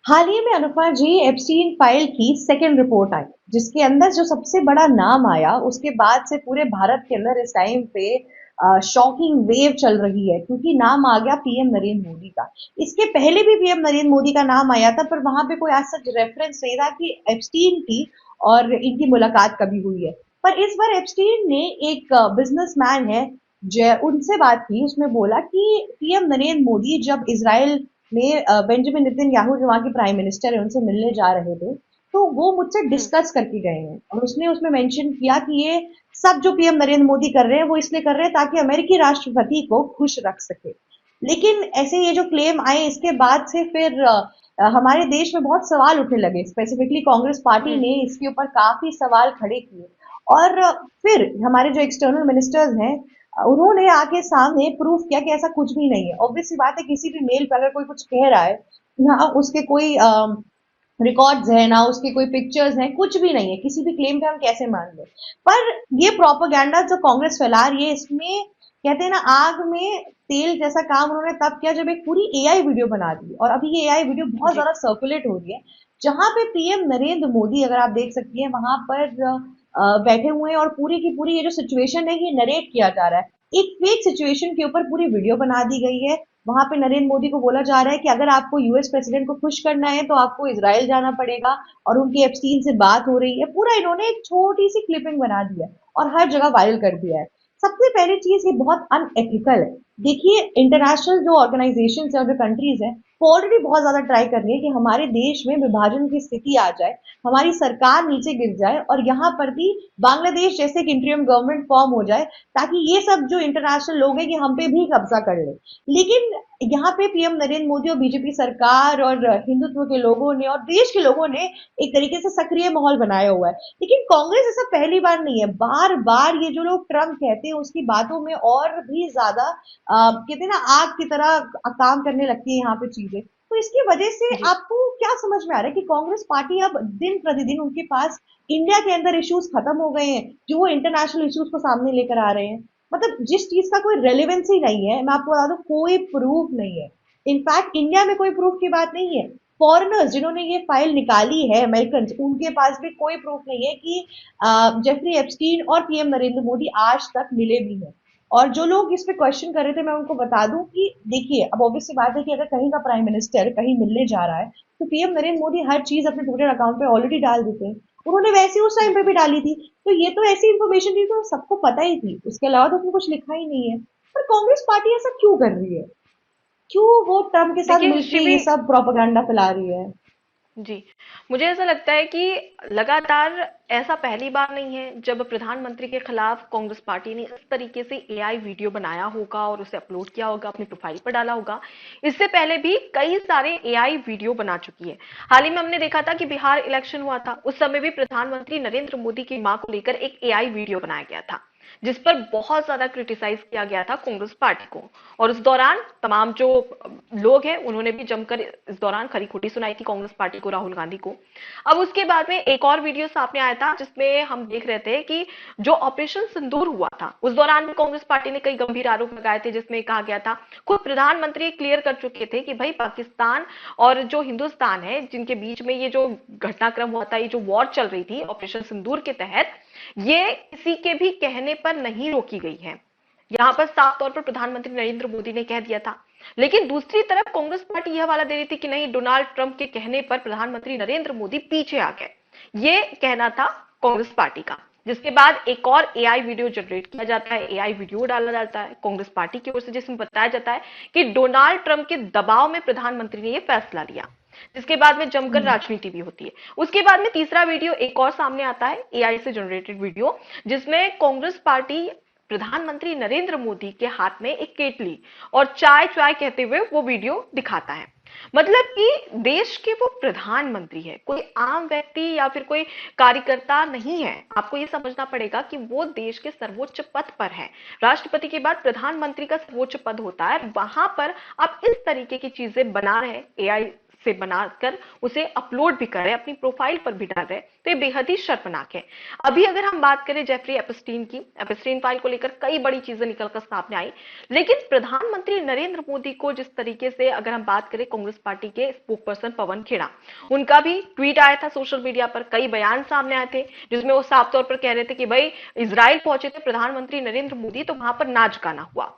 हाल ही में अनुपमा जी Epstein file की second report आई, जिसके अंदर जो सबसे बड़ा नाम आया, उसके बाद से पूरे भारत के अंदर इस टाइम पे शॉकिंग वेव चल रही है, क्योंकि नाम आ गया पीएम नरेंद्र मोदी का। इसके पहले भी पीएम नरेंद्र मोदी का नाम आया था, पर वहां पे कोई आज सच रेफरेंस नहीं था कि एप्स्टीन की और इनकी मुलाकात कभी हुई है। पर इस बार एप्स्टीन ने एक बिजनेसमैन है, जो उनसे बात की, उसमें बोला कि पीएम नरेंद्र मोदी जब इसराइल में बेंजामिन नेतन्याहू जो वहाँ के प्राइम मिनिस्टर है उनसे मिलने जा रहे थे, तो वो मुझसे हम्म। डिस्कस करके गए हैं, और उसने उसमें मेंशन किया कि ये सब जो पीएम नरेंद्र मोदी कर रहे हैं वो इसलिए कर रहे हैं ताकि अमेरिकी राष्ट्रपति को खुश रख सके। लेकिन ऐसे ये जो क्लेम आए, इसके बाद से फिर हमारे देश में बहुत सवाल उठने लगे, स्पेसिफिकली कांग्रेस पार्टी हम्म। ने इसके ऊपर काफी सवाल खड़े किए। और फिर हमारे जो एक्सटर्नल मिनिस्टर्स हैं, उन्होंने आके सामने प्रूफ किया कि ऐसा कुछ भी नहीं है। ऑब्वियस सी बात है, किसी भी मेल पे अगर कोई कुछ कह रहा है, ना उसके कोई रिकॉर्ड्स है, ना उसके कोई पिक्चर्स हैं, कुछ भी नहीं है, किसी भी क्लेम पे हम कैसे मान लें। पर ये प्रोपागेंडा जो कांग्रेस फैला रही है, इसमें कहते हैं ना, आग में तेल जैसा काम उन्होंने तब किया जब एक पूरी एआई वीडियो बना दी, और अभी ये एआई वीडियो बहुत जी। ज्यादा सर्कुलेट हो रही है, जहां पे पीएम नरेंद्र मोदी, अगर आप देख सकती हैं, वहां पर बैठे हुए हैं, और पूरी की पूरी ये जो सिचुएशन है ये नरेट किया जा रहा है। एक फेक सिचुएशन के ऊपर पूरी वीडियो बना दी गई है। वहां पे नरेंद्र मोदी को बोला जा रहा है कि अगर आपको यूएस प्रेसिडेंट को खुश करना है तो आपको इसराइल जाना पड़ेगा, और उनकी एप्स्टीन से बात हो रही है। पूरा इन्होंने एक छोटी सी क्लिपिंग बना दी है और हर जगह वायरल कर दिया है। सबसे पहली चीज, ये बहुत अनएथिकल है। देखिए, इंटरनेशनल जो ऑर्गेनाइजेशन है और जो कंट्रीज है, वो ऑलरेडी बहुत ज्यादा ट्राई कर रही है कि हमारे देश में विभाजन की स्थिति आ जाए, हमारी सरकार नीचे गिर जाए, और यहाँ पर भी बांग्लादेश जैसे एक इंटरिम गवर्नमेंट फॉर्म हो जाए, ताकि ये सब जो इंटरनेशनल लोग हैं कि हम पे भी कब्जा कर ले। लेकिन यहाँ पे पीएम नरेंद्र मोदी और बीजेपी सरकार और हिंदुत्व के लोगों ने और देश के लोगों ने एक तरीके से सक्रिय माहौल बनाया हुआ है। लेकिन कांग्रेस ऐसा पहली बार नहीं है, बार बार ये जो लोग ट्रम्प कहते हैं उसकी बातों में और भी ज्यादा कहते हैं ना, आग की तरह काम करने लगती है यहाँ पे चीजें। तो इसकी वजह से जी। आपको क्या समझ में आ रहा है कि कांग्रेस पार्टी अब दिन प्रतिदिन उनके पास इंडिया के अंदर इश्यूज खत्म हो गए हैं, जो वो इंटरनेशनल इश्यूज को सामने लेकर आ रहे हैं। मतलब जिस चीज का कोई रेलेवेंस ही नहीं है, मैं आपको बता दूं, कोई प्रूफ नहीं है। इनफैक्ट इंडिया में कोई प्रूफ की बात नहीं है। फॉरेनर्स जिन्होंने ये फाइल निकाली है, अमेरिकन, उनके पास भी कोई प्रूफ नहीं है कि जेफरी एप्स्टीन और पीएम नरेंद्र मोदी आज तक मिले भी हैं। और जो लोग इस पे क्वेश्चन कर रहे थे, मैं उनको बता दूं कि देखिए, अब ऑब्वियस सी बात है कि अगर कहीं का प्राइम मिनिस्टर कहीं मिलने जा रहा है, तो पीएम नरेंद्र मोदी हर चीज अपने ट्विटर अकाउंट पे ऑलरेडी डाल देते हैं। उन्होंने वैसे ही उस टाइम पे भी बिल्कुल। डाली थी। तो ये तो ऐसी इंफॉर्मेशन थी तो सबको पता ही थी, उसके अलावा तो उसमें कुछ लिखा ही नहीं है। पर कांग्रेस पार्टी ऐसा क्यों कर रही है? क्यों वो ट्रम्प के साथ देखिए मिलके ये शिवी, सब प्रोपागेंडा फैला रही है? जी, मुझे ऐसा लगता है कि लगातार ऐसा पहली बार नहीं है जब प्रधानमंत्री के खिलाफ कांग्रेस पार्टी ने इस तरीके से एआई वीडियो बनाया होगा और उसे अपलोड किया होगा, अपनी प्रोफाइल पर डाला होगा। इससे पहले भी कई सारे एआई वीडियो बना चुकी है। हाल ही में हमने देखा था कि बिहार इलेक्शन हुआ था, उस समय भी प्रधानमंत्री नरेंद्र मोदी की मां को लेकर एक एआई वीडियो बनाया गया था, जिस पर बहुत ज्यादा क्रिटिसाइज किया गया था कांग्रेस पार्टी को। और उस दौरान तमाम जो लोग हैं उन्होंने भी जमकर इस दौरान खरी खोटी सुनाई थी कांग्रेस पार्टी को, राहुल गांधी को। अब उसके बाद में एक और वीडियो सामने आया था जिसमें हम देख रहे थे कि जो ऑपरेशन सिंदूर हुआ था उस दौरान भी कांग्रेस पार्टी ने कई गंभीर आरोप लगाए थे, जिसमें कहा गया था, खुद प्रधानमंत्री क्लियर कर चुके थे कि भाई पाकिस्तान और जो हिंदुस्तान है जिनके बीच में ये जो घटनाक्रम हुआ था, ये जो वॉर चल रही थी ऑपरेशन सिंदूर के तहत, ये किसी के भी कहने पर नहीं रोकी गई है। यहां पर साफ तौर पर प्रधानमंत्री नरेंद्र मोदी ने कह दिया था। लेकिन दूसरी तरफ कांग्रेस पार्टी यह वाला दे रही थी कि नहीं, डोनाल्ड ट्रंप के कहने पर प्रधानमंत्री नरेंद्र मोदी पीछे आ गए। ये कहना था कांग्रेस पार्टी का। जिसके बाद एक और एआई वीडियो जनरेट किया जाता है, एआई वीडियो डाला जाता है कांग्रेस पार्टी की ओर से, जिसमें बताया जाता है कि डोनाल्ड ट्रंप के दबाव में प्रधानमंत्री ने यह फैसला लिया। जिसके बाद में जमकर हम्म। राजनीति भी होती है। उसके बाद में तीसरा वीडियो एक और सामने आता है, एआई से जनरेटेड वीडियो, जिसमें कांग्रेस पार्टी प्रधानमंत्री नरेंद्र मोदी के हाथ में एक केतली और चाय चाय कहते हुए वो वीडियो दिखाता है। मतलब कि देश के वो प्रधानमंत्री है, कोई आम व्यक्ति या फिर कोई कार्यकर्ता नहीं है। आपको ये समझना पड़ेगा कि वो देश के सर्वोच्च पद पर है। राष्ट्रपति के बाद प्रधानमंत्री का सर्वोच्च पद होता है, वहां पर आप इस तरीके की चीजें बना रहे हैं एआई से बनाकर उसे अपलोड भी कर रहे हैं, अपनी प्रोफाइल पर भी डाल रहे हैं, तो ये बेहद ही शर्मनाक है। अभी अगर हम बात करें जेफरी एपस्टीन की, एपस्टीन फाइल को लेकर कई बड़ी चीजें निकलकर सामने आई, लेकिन प्रधानमंत्री नरेंद्र मोदी को जिस तरीके से, अगर हम बात करें कांग्रेस पार्टी के स्पोक पर्सन पवन खेड़ा, उनका भी ट्वीट आया था सोशल मीडिया पर, कई बयान सामने आए थे जिसमें वो साफ तौर पर कह रहे थे कि भाई इजराइल पहुंचे थे प्रधानमंत्री नरेंद्र मोदी तो वहां पर नाच गाना हुआ।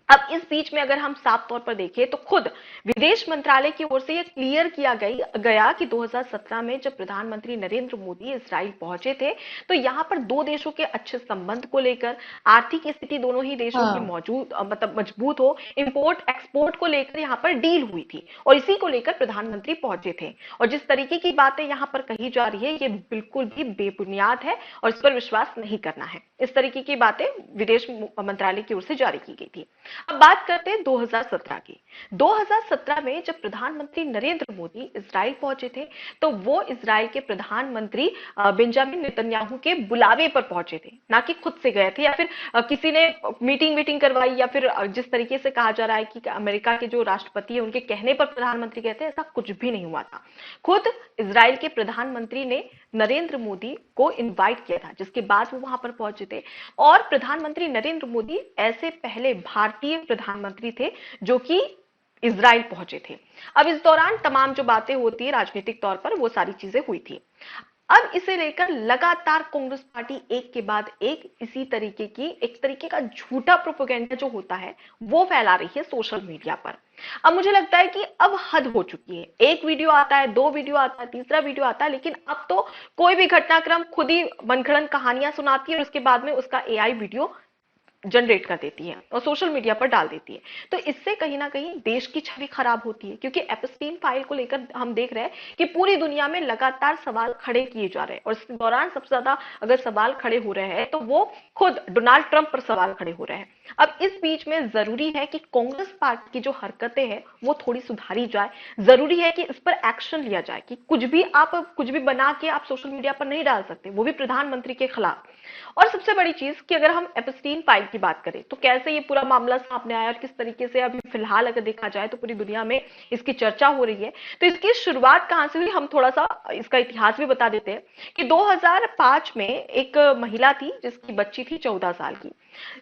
अब इस बीच में अगर हम साफ तौर पर देखें तो खुद विदेश मंत्रालय की ओर से यह क्लियर किया गया कि 2017 में जब प्रधानमंत्री नरेंद्र मोदी इजराइल पहुंचे थे तो यहां पर दो देशों के अच्छे संबंध को लेकर, आर्थिक स्थिति दोनों ही देशों की हाँ। मौजूद मतलब मजबूत हो, इंपोर्ट एक्सपोर्ट को लेकर यहां पर डील हुई थी और इसी को लेकर प्रधानमंत्री पहुंचे थे। और जिस तरीके की बातें यहां पर कही जा रही है ये बिल्कुल भी बेबुनियाद है और इस पर विश्वास नहीं करना है। इस तरीके की बातें विदेश मंत्रालय की ओर से जारी की गई थी। अब बात करते हैं 2017 की। 2017 में जब प्रधानमंत्री नरेंद्र मोदी इजराइल पहुंचे थे तो वो इजराइल के प्रधानमंत्री बेंजामिन नेतन्याहू के बुलावे पर पहुंचे थे, ना कि खुद से गए थे या फिर किसी ने मीटिंग करवाई, या फिर जिस तरीके से कहा जा रहा है कि अमेरिका के जो राष्ट्रपति है उनके कहने पर प्रधानमंत्री गए थे, ऐसा कुछ भी नहीं हुआ था। खुद इजराइल के प्रधानमंत्री ने नरेंद्र मोदी को इनवाइट किया था, जिसके बाद वो वहां पर पहुंचे थे। और प्रधानमंत्री नरेंद्र मोदी ऐसे पहले भारतीय प्रधानमंत्री थे जो कि इजराइल पहुंचे थे। अब इस दौरान तमाम जो बातें होती है राजनीतिक तौर पर वो सारी चीजें हुई थी। अब इसे लेकर लगातार कांग्रेस पार्टी एक के बाद एक इसी तरीके की, एक तरीके का झूठा प्रोपेगेंडा जो होता है वो फैला रही है सोशल मीडिया पर। अब मुझे लगता है कि अब हद हो चुकी है, एक वीडियो आता है, दो वीडियो आता है, तीसरा वीडियो आता है, लेकिन अब तो कोई भी घटनाक्रम खुद ही मनगढ़ंत कहानियां सुनाती है और उसके बाद में उसका एआई वीडियो जनरेट कर देती है और सोशल मीडिया पर डाल देती है। तो इससे कहीं ना कहीं देश की छवि खराब होती है, क्योंकि एपस्टीन फाइल को लेकर हम देख रहे हैं कि पूरी दुनिया में लगातार सवाल खड़े किए जा रहे हैं और इस दौरान सबसे ज्यादा अगर सवाल खड़े हो रहे हैं तो वो खुद डोनाल्ड ट्रंप पर सवाल खड़े हो रहे हैं। अब इस बीच में जरूरी है कि कांग्रेस पार्टी की जो हरकतें हैं वो थोड़ी सुधारी जाए, जरूरी है कि इस पर एक्शन लिया जाए कि कुछ भी बना के आप सोशल मीडिया पर नहीं डाल सकते, वो भी प्रधानमंत्री के खिलाफ। और सबसे बड़ी चीज कि अगर हम एपस्टीन फाइल की बात करें तो कैसे ये पूरा मामला सामने आया और किस तरीके से अभी फिलहाल अगर देखा जाए तो पूरी दुनिया में इसकी चर्चा हो रही है। तो इसकी शुरुआत कहां से हुई, हम थोड़ा सा इसका इतिहास भी बता देते हैं कि 2005 में एक महिला थी जिसकी बच्ची थी 14 साल की।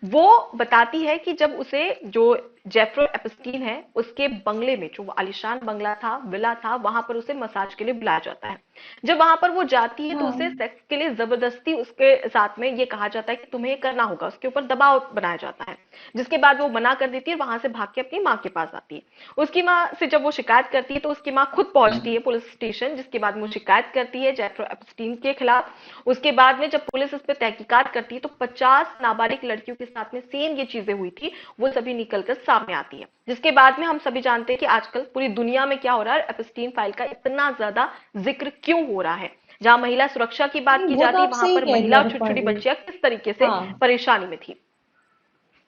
वो बताती है कि जब उसे, जो जेफ्रो एपस्टीन है, उसके बंगले में, जो आलिशान बंगला था, विला था, वहां पर उसे मसाज के लिए बुलाया जाता है। जब वहां पर वो जाती है तो हाँ। उसे सेक्स के लिए जबरदस्ती उसके साथ में ये कहा जाता है कि तुम्हें ये करना होगा, उसके ऊपर दबाव बनाया जाता है, जिसके बाद वो मना कर देती है, वहां से भाग के अपनी माँ के पास आती है। उसकी माँ से जब वो शिकायत करती है तो उसकी माँ खुद पहुंचती है पुलिस स्टेशन, जिसके बाद वो शिकायत करती है जेफ्रो एपस्टीन के खिलाफ। उसके बाद में जब पुलिस इस पे तहकीकात करती है तो 50 नाबालिग लड़कियों के साथ में सेम ये चीजें हुई थी, वो सभी निकलकर सामने आती है। जिसके बाद में हम सभी जानते हैं कि आजकल पूरी दुनिया में क्या हो रहा है, एपस्टीन फाइल का इतना ज्यादा जिक्र क्यों हो रहा है। जहां महिला सुरक्षा की बात नहीं, की वो तो जाती है आप वहां सही पर कह रही महिला हैं और छोटी छोटी रूपाली। बच्चियां किस तरीके से हाँ। परेशानी में थी।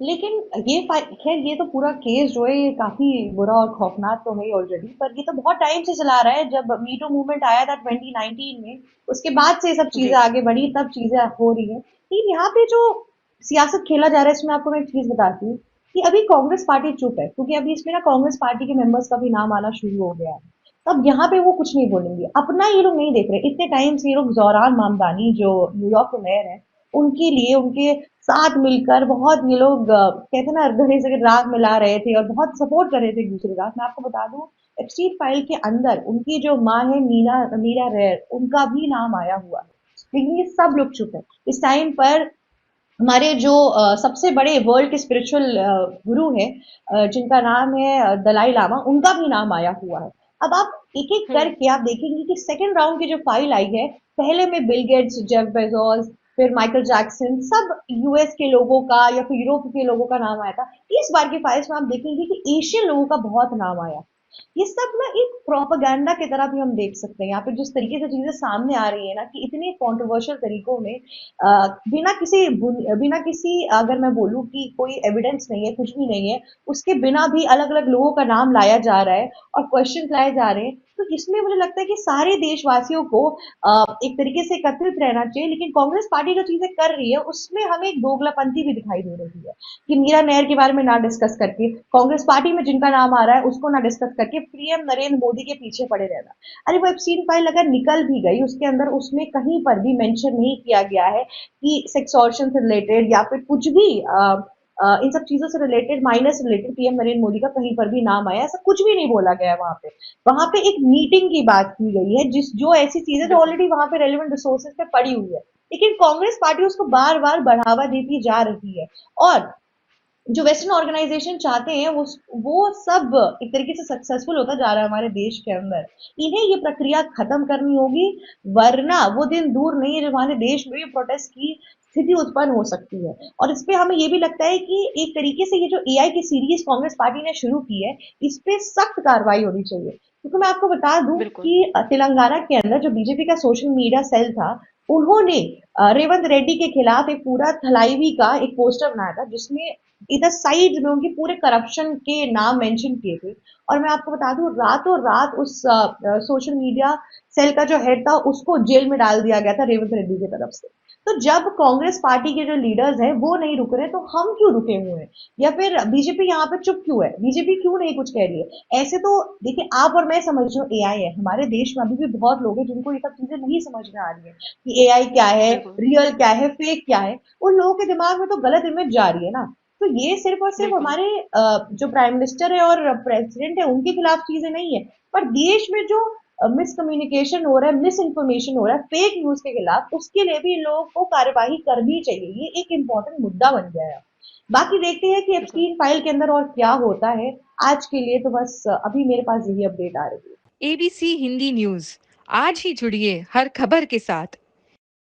लेकिन खैर ये तो पूरा केस जो है ये काफी बुरा और खौफनाक तो है ऑलरेडी, पर ये तो बहुत टाइम से चला रहा है। जब मीटू मूवमेंट आया था 2019 में, उसके बाद से ये सब चीजें जी। आगे बढ़ी, तब चीजें हो रही है। लेकिन यहाँ पे जो सियासत खेला जा रहा है इसमें आपको मैं एक चीज बताती हूँ कि अभी कांग्रेस पार्टी चुप है, क्योंकि अभी इसमें ना कांग्रेस पार्टी के मेंबर्स का भी नाम आना शुरू हो गया है। तब यहाँ पे वो कुछ नहीं बोलेंगे, अपना ये लोग नहीं देख रहे। इतने टाइम से ये लोग जौरान मामदानी जो न्यूयॉर्क के मेयर है, उनके लिए, उनके साथ मिलकर बहुत ये लोग कहते हैं ना गले से राग मिला रहे थे और बहुत सपोर्ट कर रहे थे एक दूसरे का। मैं आपको बता दूं, एप्स्टीन फाइल के अंदर उनकी जो माँ है मीरा मीरा रेयर, उनका भी नाम आया हुआ है। लेकिन ये सब लोग चुप है इस टाइम पर। हमारे जो सबसे बड़े वर्ल्ड के स्पिरिचुअल गुरु हैं, जिनका नाम है दलाई लामा, उनका भी नाम आया हुआ है। अब आप एक एक हम्म। करके आप देखेंगे कि सेकंड राउंड की जो फाइल आई है, पहले में बिल गेट्स, जेफ बेजोस, फिर माइकल जैक्सन, सब यूएस के लोगों का या फिर यूरोप के लोगों का नाम आया था। इस बार की फाइल्स में आप देखेंगे कि एशियन लोगों का बहुत नाम आया। ये सब ना एक प्रोपेगेंडा की तरह भी हम देख सकते हैं। यहाँ पे जिस तरीके से चीजें सामने आ रही है ना, कि इतने कंट्रोवर्शियल तरीकों में बिना किसी, अगर मैं बोलूँ कि कोई एविडेंस नहीं है, कुछ भी नहीं है, उसके बिना भी अलग अलग लोगों का नाम लाया जा रहा है और क्वेश्चन लाए जा रहे हैं। तो इसमें मुझे लगता है कि सारे देशवासियों को एक तरीके से एकत्रित रहना चाहिए। लेकिन कांग्रेस पार्टी जो चीजें कर रही है उसमें हमें एक दोगलापंथी भी दिखाई दे रही है, कि मीरा नायर के बारे में ना डिस्कस करके, कांग्रेस पार्टी में जिनका नाम आ रहा है उसको ना डिस्कस करके पीएम नरेंद्र मोदी के पीछे पड़े रहना। अरे वो एप्स्टीन फाइल अगर निकल भी गई, उसके अंदर उसमें कहीं पर भी मेंशन नहीं किया गया है कि सेक्सॉर्शन से रिलेटेड या फिर कुछ भी इन सब चीजों से related, minus related PM Narendra Modi का कहीं पर भी नाम आया, ऐसा कुछ भी नहीं बोला गया वहां पे। वहां पे एक मीटिंग की बात की गई है, जिस जो ऐसी चीजें जो बिल्कुल। ऑलरेडी वहां पे रेलिवेंट रिसोर्सेज पे पड़ी हुई है, लेकिन कांग्रेस पार्टी उसको बार बार बढ़ावा देती जा रही है। और जो वेस्टर्न ऑर्गेनाइजेशन चाहते हैं वो सब एक तरीके से सक्सेसफुल होता जा रहा है हमारे देश के अंदर। इन्हें ये प्रक्रिया खत्म करनी होगी, वरना वो दिन दूर नहीं है जब हमारे देश में भी प्रोटेस्ट की स्थिति उत्पन्न हो सकती है। और इस पे हमें ये भी लगता है कि एक तरीके से ये जो एआई की सीरीज कांग्रेस पार्टी ने शुरू की है, इस पे सख्त कार्रवाई होनी चाहिए। क्योंकि मैं आपको बता दूं बिल्कुल। कि तेलंगाना के अंदर जो बीजेपी का सोशल मीडिया सेल था, उन्होंने रेवंत रेड्डी के खिलाफ एक पूरा थलाईवी का एक पोस्टर बनाया था, जिसमें इधर साइड में उनके पूरे करप्शन के नाम मेंशन किए थे। और मैं आपको बता दूं, रातों रात उस सोशल मीडिया सेल का जो हेड था उसको जेल में डाल दिया गया था रेवंत रेड्डी की तरफ से। तो जब कांग्रेस पार्टी के जो लीडर्स हैं वो नहीं रुक रहे, तो हम क्यों रुके हुए हैं? या फिर बीजेपी यहाँ पे चुप क्यों है? बीजेपी क्यों नहीं कुछ कह रही है? ऐसे तो देखिए, आप और मैं समझ रहे हो एआई है, हमारे देश में अभी भी बहुत लोग हैं जिनको ये सब चीजें नहीं समझ में आ रही है कि एआई क्या है, बिल्कुल। रियल क्या है, फेक क्या है। उन लोगों के दिमाग में तो गलत इमेज जा रही है ना। तो ये सिर्फ और सिर्फ बिल्कुल। हमारे जो प्राइम मिनिस्टर है और प्रेसिडेंट है उनके खिलाफ चीजें नहीं है, पर देश में जो मिसकम्युनिकेशन हो रहा है, मिस इन्फॉर्मेशन हो रहा है, फेक न्यूज के खिलाफ, उसके लिए भी इन लोगों को कार्यवाही करनी चाहिए। ये एक इम्पोर्टेंट मुद्दा बन गया है। बाकी देखते हैं कि बिल्कुल। एप्स्टीन फाइल के अंदर और क्या होता है। आज के लिए तो बस अभी मेरे पास यही अपडेट आ रही है। एबीसी हिंदी न्यूज आज ही जुड़िए हर खबर के साथ